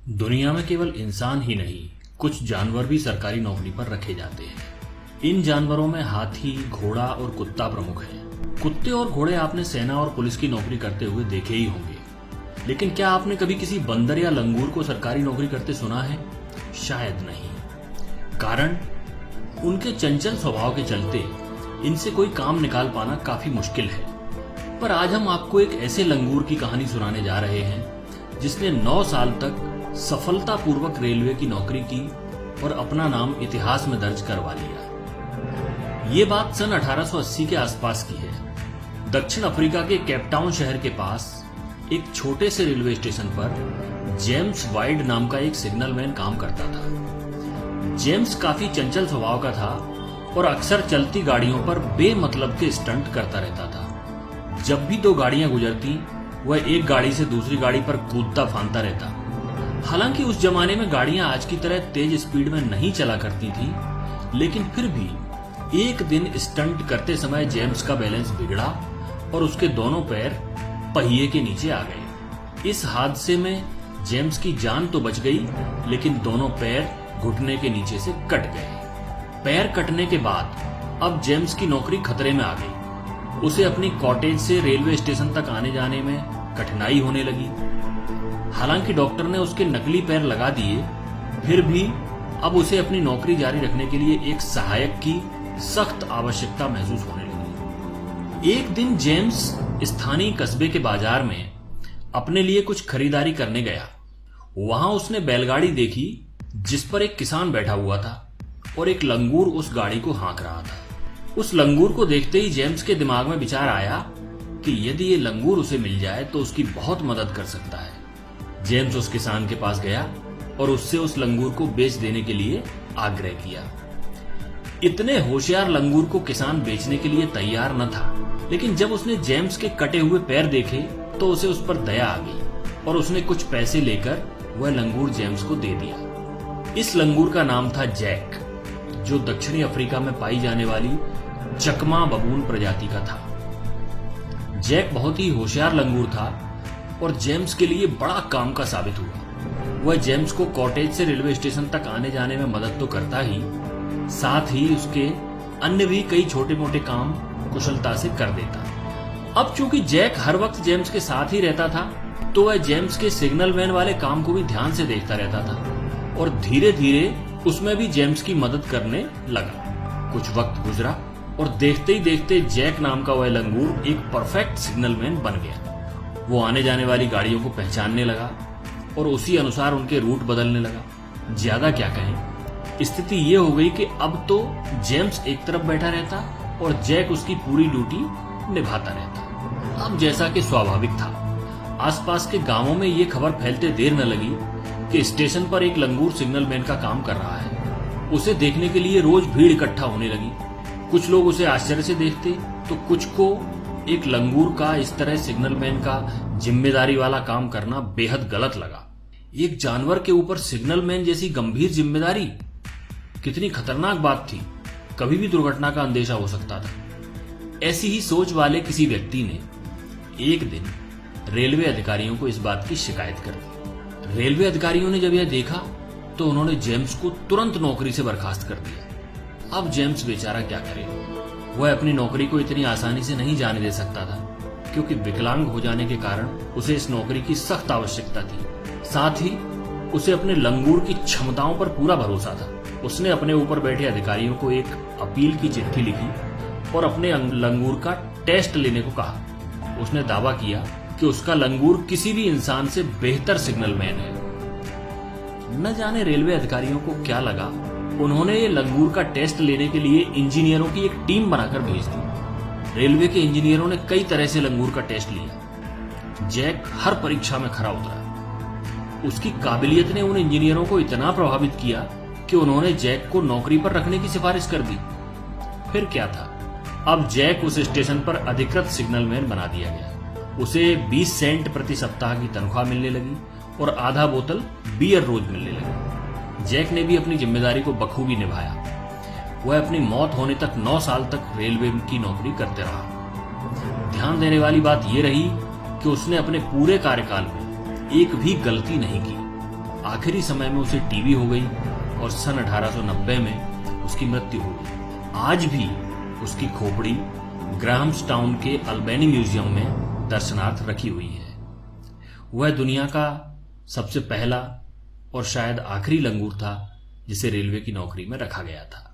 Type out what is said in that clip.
दुनिया में केवल इंसान ही नहीं, कुछ जानवर भी सरकारी नौकरी पर रखे जाते हैं। इन जानवरों में हाथी, घोड़ा और कुत्ता प्रमुख हैं। कुत्ते और घोड़े आपने सेना और पुलिस की नौकरी करते हुए देखे ही होंगे, लेकिन क्या आपने कभी किसी बंदर या लंगूर को सरकारी नौकरी करते सुना है? शायद नहीं। कारण उनके चंचल स्वभाव के चलते इनसे कोई काम निकाल पाना काफी मुश्किल है। पर आज हम आपको एक ऐसे लंगूर की कहानी सुनाने जा रहे हैं जिसने 9 साल तक सफलतापूर्वक रेलवे की नौकरी की और अपना नाम इतिहास में दर्ज करवा लिया। ये बात सन 1880 के आसपास की है। दक्षिण अफ्रीका के केपटाउन शहर के पास एक छोटे से रेलवे स्टेशन पर जेम्स वाइड नाम का एक सिग्नलमैन काम करता था। जेम्स काफी चंचल स्वभाव का था और अक्सर चलती गाड़ियों पर बेमतलब के स्टंट करता रहता था। जब भी 2 गाड़ियां गुजरती, वह एक गाड़ी से दूसरी गाड़ी पर कूदता फांदता रहता। हालांकि उस जमाने में गाड़ियां आज की तरह तेज स्पीड में नहीं चला करती थी, लेकिन फिर भी एक दिन स्टंट करते समय जेम्स का बैलेंस बिगड़ा और उसके दोनों पैर पहिए के नीचे आ गए। इस हादसे में जेम्स की जान तो बच गई, लेकिन दोनों पैर घुटने के नीचे से कट गए। पैर कटने के बाद अब जेम्स की नौकरी खतरे में आ गई। उसे अपनी कॉटेज से रेलवे स्टेशन तक आने जाने में कठिनाई होने लगी। हालांकि डॉक्टर ने उसके नकली पैर लगा दिए, फिर भी अब उसे अपनी नौकरी जारी रखने के लिए एक सहायक की सख्त आवश्यकता महसूस होने लगी। एक दिन जेम्स स्थानीय कस्बे के बाजार में अपने लिए कुछ खरीदारी करने गया। वहां उसने बैलगाड़ी देखी जिस पर एक किसान बैठा हुआ था और एक लंगूर उस गाड़ी को हाँक रहा था। उस लंगूर को देखते ही जेम्स के दिमाग में विचार आया कि यदि ये लंगूर उसे मिल जाए तो उसकी बहुत मदद कर सकता है। जेम्स उस किसान के पास गया और उससे उस लंगूर को बेच देने के लिए आग्रह किया। इतने होशियार लंगूर को किसान बेचने के लिए तैयार न था, लेकिन जब उसने जेम्स के कटे हुए पैर देखे तो उसे उस पर दया आ गई और उसने कुछ पैसे लेकर वह लंगूर जेम्स को दे दिया। इस लंगूर का नाम था जैक, जो दक्षिणी अफ्रीका में पाई जाने वाली चकमा बबून प्रजाति का था। जैक बहुत ही होशियार लंगूर था और जेम्स के लिए बड़ा काम का साबित हुआ। वह जेम्स को कॉटेज से रेलवे स्टेशन तक आने जाने में मदद तो करता ही, साथ ही उसके अन्य भी कई छोटे मोटे काम कुशलता से कर देता। अब चूंकि जैक हर वक्त जेम्स के साथ ही रहता था, तो वह जेम्स के सिग्नलमैन वाले काम को भी ध्यान से देखता रहता था और धीरे धीरे उसमें भी जेम्स की मदद करने लगा। कुछ वक्त गुजरा और देखते ही देखते जैक नाम का वह लंगूर एक परफेक्ट सिग्नलमैन बन गया। वो आने जाने वाली गाड़ियों को पहचानने लगा और उसी अनुसार उनके रूट बदलने लगा। ज्यादा क्या कहें, स्थिति ये हो गई कि अब तो जेम्स एक तरफ बैठा रहता और जैक उसकी पूरी ड्यूटी निभाता रहता। अब जैसा कि स्वाभाविक था, आसपास के गांवों में ये खबर फैलते देर न लगी कि स्टेशन पर एक लंगूर सिग्नलमैन का काम कर रहा है। उसे देखने के लिए रोज भीड़ इकट्ठा होने लगी। कुछ लोग उसे आश्चर्य से देखते तो कुछ को एक लंगूर का इस तरह सिग्नलमैन का जिम्मेदारी वाला काम करना बेहद गलत लगा। एक जानवर के ऊपर सिग्नलमैन जैसी गंभीर जिम्मेदारी, कितनी खतरनाक बात थी। कभी भी दुर्घटना का अंदेशा हो सकता था। ऐसी ही सोच वाले किसी व्यक्ति ने एक दिन रेलवे अधिकारियों को इस बात की शिकायत कर दी। रेलवे अधिकारियों ने जब यह देखा तो उन्होंने जेम्स को तुरंत नौकरी से बर्खास्त कर दिया। अब जेम्स बेचारा क्या करे? वह अपनी नौकरी को इतनी आसानी से नहीं जाने दे सकता था, क्योंकि विकलांग हो जाने के कारण उसे इस नौकरी की सख्त आवश्यकता थी। साथ ही उसे अपने लंगूर की क्षमताओं पर पूरा भरोसा था। उसने अपने ऊपर बैठे अधिकारियों को एक अपील की चिट्ठी लिखी और अपने लंगूर का टेस्ट लेने को कहा। उसने दावा किया कि उसका लंगूर किसी भी इंसान से बेहतर सिग्नलमैन है। न जाने रेलवे अधिकारियों को क्या लगा, उन्होंने ये लंगूर का टेस्ट लेने के लिए इंजीनियरों की एक टीम बनाकर भेज दी। रेलवे के इंजीनियरों ने कई तरह से लंगूर का टेस्ट लिया। जैक हर परीक्षा में खरा उतरा। उसकी काबिलियत ने उन इंजीनियरों को इतना प्रभावित किया कि उन्होंने जैक को नौकरी पर रखने की सिफारिश कर दी। फिर क्या था, अब जैक उस स्टेशन पर अधिकृत सिग्नलमैन बना दिया गया। उसे 20 सेंट प्रति सप्ताह की तनख्वाह मिलने लगी और आधा बोतल बियर रोज मिलने लगी। जैक ने भी अपनी जिम्मेदारी को बखूबी निभाया। वह अपनी मौत होने तक 9 साल तक रेलवे की नौकरी करते रहा। ध्यान देने वाली बात यह रही कि उसने अपने पूरे कार्यकाल में एक भी गलती नहीं की। आखिरी समय में उसे टीबी हो गई और सन 1890 में उसकी मृत्यु हो गई। आज भी उसकी खोपड़ी ग्राहम्सटाउन के अल्बेनी म्यूजियम में दर्शनार्थ रखी हुई है। वह दुनिया का सबसे पहला और शायद आखिरी लंगूर था जिसे रेलवे की नौकरी में रखा गया था।